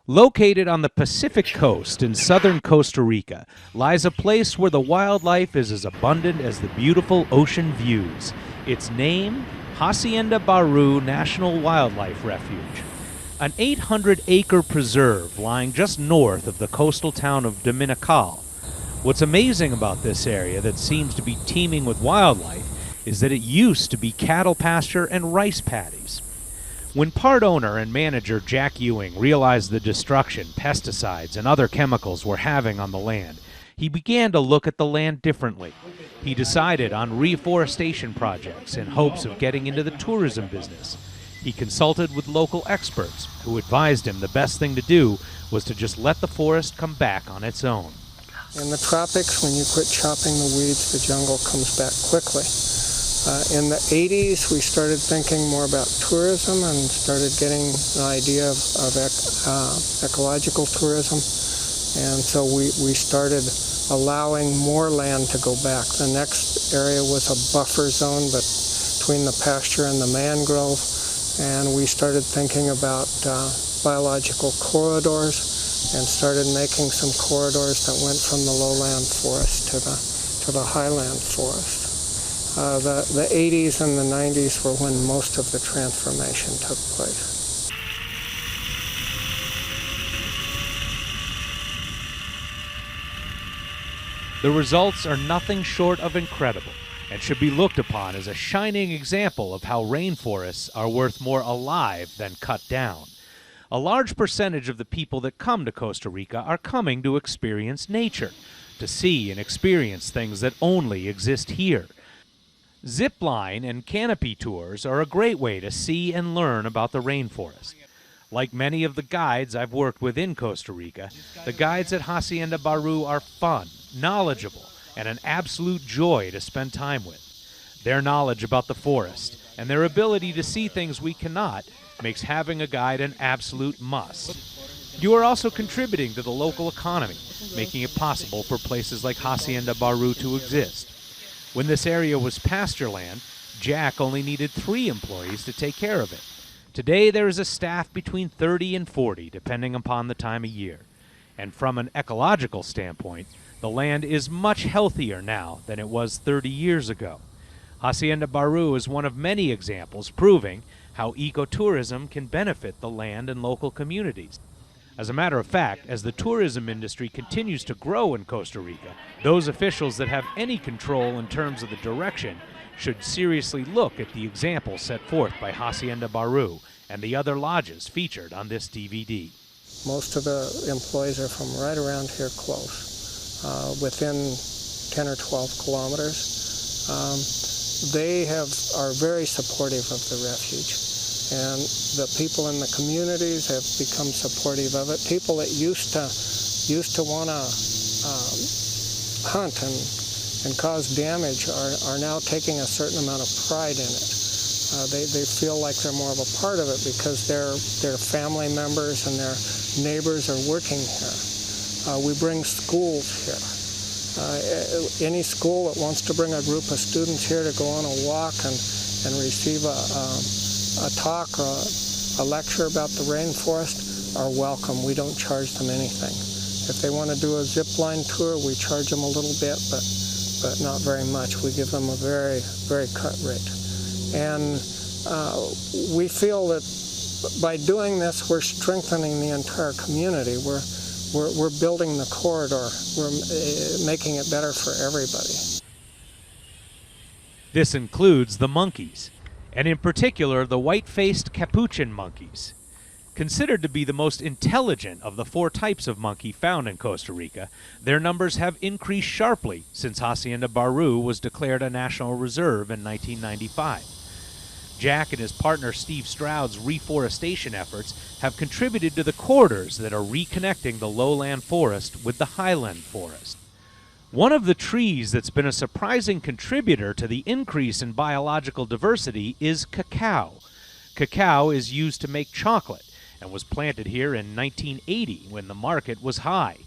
Located on the Pacific coast in southern Costa Rica lies a place where the wildlife is as abundant as the beautiful ocean views. Its name, Hacienda Baru National Wildlife Refuge. An 800-acre preserve lying just north of the coastal town of Dominical. What's amazing about this area that seems to be teeming with wildlife is that it used to be cattle pasture and rice paddies. When part owner and manager Jack Ewing realized the destruction pesticides and other chemicals were having on the land, he began to look at the land differently. He decided on reforestation projects in hopes of getting into the tourism business. He consulted with local experts who advised him the best thing to do was to just let the forest come back on its own. In the tropics, when you quit chopping the weeds, the jungle comes back quickly. In the 80s, we started thinking more about tourism and started getting an idea of ecological tourism. And so we started allowing more land to go back. The next area was a buffer zone between the pasture and the mangrove. And we started thinking about biological corridors and started making some corridors that went from the lowland forest to the highland forest. The 80s and the 90s were when most of the transformation took place. The results are nothing short of incredible and should be looked upon as a shining example of how rainforests are worth more alive than cut down. A large percentage of the people that come to Costa Rica are coming to experience nature, to see and experience things that only exist here. Zipline and canopy tours are a great way to see and learn about the rainforest. Like many of the guides I've worked with in Costa Rica, the guides at Hacienda Baru are fun, knowledgeable, and an absolute joy to spend time with. Their knowledge about the forest and their ability to see things we cannot makes having a guide an absolute must. You are also contributing to the local economy, making it possible for places like Hacienda Baru to exist. When this area was pasture land, Jack only needed 3 employees to take care of it. Today there is a staff between 30 and 40, depending upon the time of year. And from an ecological standpoint, the land is much healthier now than it was 30 years ago. Hacienda Baru is one of many examples proving how ecotourism can benefit the land and local communities. As a matter of fact, as the tourism industry continues to grow in Costa Rica, those officials that have any control in terms of the direction should seriously look at the example set forth by Hacienda Baru and the other lodges featured on this DVD. Most of the employees are from right around here close, within 10 or 12 kilometers. They are very supportive of the refuge. And the people in the communities have become supportive of it. People that used to want to hunt and cause damage are now taking a certain amount of pride in it. They feel like they're more of a part of it because their family members and their neighbors are working here. We bring schools here. Any school that wants to bring a group of students here to go on a walk and receive a talk or a lecture about the rainforest are welcome. We don't charge them anything. If they want to do a zip line tour, we charge them a little bit, but not very much. We give them a very, very cut rate. And we feel that by doing this, we're strengthening the entire community. We're building the corridor. We're making it better for everybody. This includes the monkeys, and in particular the white-faced capuchin monkeys. Considered to be the most intelligent of the 4 types of monkey found in Costa Rica, their numbers have increased sharply since Hacienda Baru was declared a national reserve in 1995. Jack and his partner Steve Stroud's reforestation efforts have contributed to the corridors that are reconnecting the lowland forest with the highland forest. One of the trees that's been a surprising contributor to the increase in biological diversity is cacao. Cacao is used to make chocolate and was planted here in 1980 when the market was high.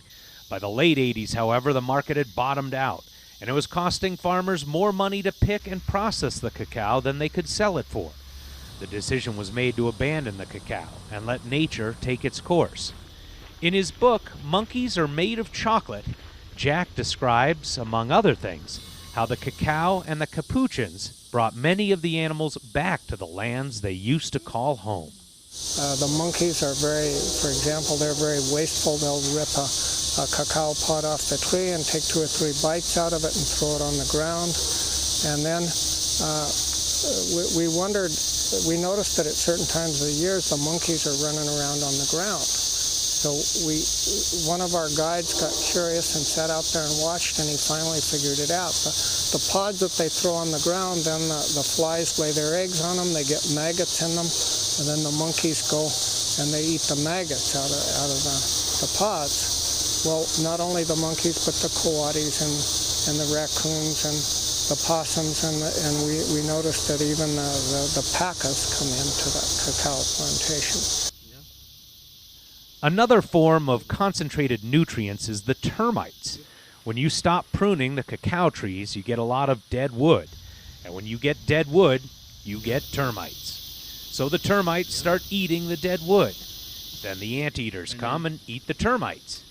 By the late 80s, however, the market had bottomed out, and it was costing farmers more money to pick and process the cacao than they could sell it for. The decision was made to abandon the cacao and let nature take its course. In his book, Monkeys Are Made of Chocolate, Jack describes, among other things, how the cacao and the capuchins brought many of the animals back to the lands they used to call home. The monkeys are for example, they're very wasteful. They'll rip a cacao pod off the tree and take 2 or 3 bites out of it and throw it on the ground. And then we noticed that at certain times of the year, the monkeys are running around on the ground. So one of our guides got curious and sat out there and watched, and he finally figured it out. The pods that they throw on the ground, then the flies lay their eggs on them, they get maggots in them, and then the monkeys go and they eat the maggots out of the pods. Well, not only the monkeys, but the coatis and the raccoons and the possums, and we noticed that even the pacas come into the cacao plantation. Another form of concentrated nutrients is the termites. When you stop pruning the cacao trees, you get a lot of dead wood. And when you get dead wood, you get termites. So the termites start eating the dead wood. Then the anteaters come and eat the termites.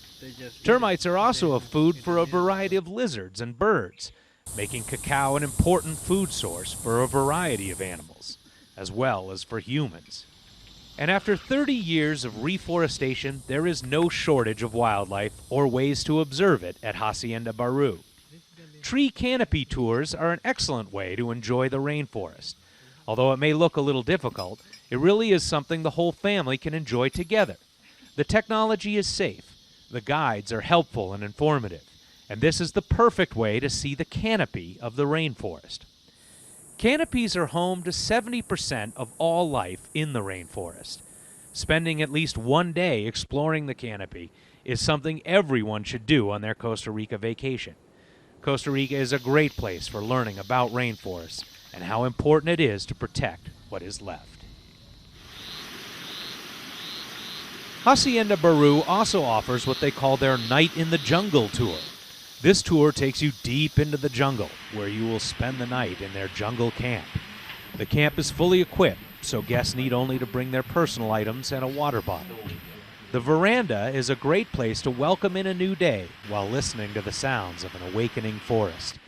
Termites are also a food for a variety of lizards and birds, making cacao an important food source for a variety of animals, as well as for humans. And after 30 years of reforestation, there is no shortage of wildlife or ways to observe it at Hacienda Baru. Tree canopy tours are an excellent way to enjoy the rainforest. Although it may look a little difficult, it really is something the whole family can enjoy together. The technology is safe, the guides are helpful and informative, and this is the perfect way to see the canopy of the rainforest. Canopies are home to 70% of all life in the rainforest. Spending at least one day exploring the canopy is something everyone should do on their Costa Rica vacation. Costa Rica is a great place for learning about rainforests and how important it is to protect what is left. Hacienda Baru also offers what they call their Night in the Jungle tour. This tour takes you deep into the jungle, where you will spend the night in their jungle camp. The camp is fully equipped, so guests need only to bring their personal items and a water bottle. The veranda is a great place to welcome in a new day while listening to the sounds of an awakening forest.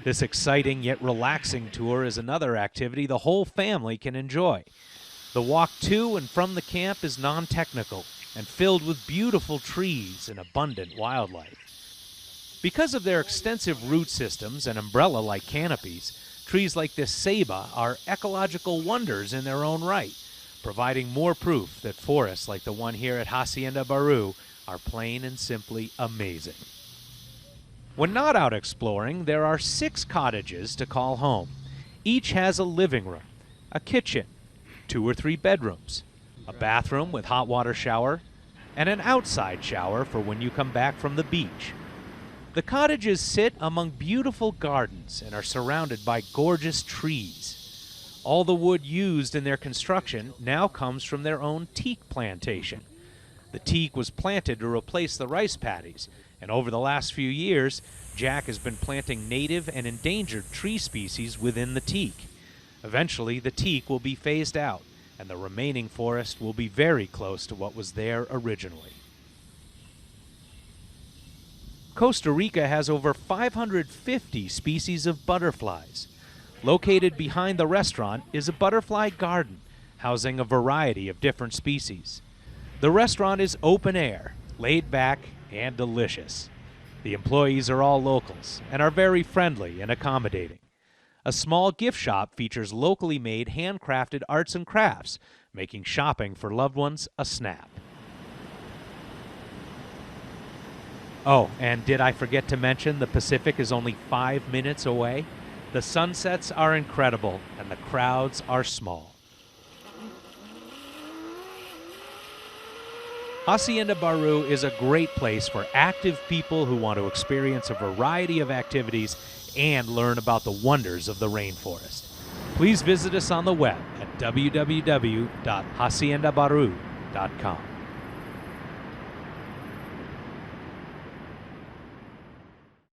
This exciting yet relaxing tour is another activity the whole family can enjoy. The walk to and from the camp is non-technical and filled with beautiful trees and abundant wildlife. Because of their extensive root systems and umbrella-like canopies, trees like this ceiba are ecological wonders in their own right, providing more proof that forests like the one here at Hacienda Baru are plain and simply amazing. When not out exploring, there are 6 cottages to call home. Each has a living room, a kitchen, 2 or 3 bedrooms, a bathroom with hot water shower, and an outside shower for when you come back from the beach. The cottages sit among beautiful gardens and are surrounded by gorgeous trees. All the wood used in their construction now comes from their own teak plantation. The teak was planted to replace the rice paddies, and over the last few years, Jack has been planting native and endangered tree species within the teak. Eventually, the teak will be phased out, and the remaining forest will be very close to what was there originally. Costa Rica has over 550 species of butterflies. Located behind the restaurant is a butterfly garden, housing a variety of different species. The restaurant is open air, laid back, and delicious. The employees are all locals and are very friendly and accommodating. A small gift shop features locally made handcrafted arts and crafts, making shopping for loved ones a snap. Oh, and did I forget to mention the Pacific is only 5 minutes away? The sunsets are incredible and the crowds are small. Hacienda Baru is a great place for active people who want to experience a variety of activities and learn about the wonders of the rainforest. Please visit us on the web at www.haciendabaru.com.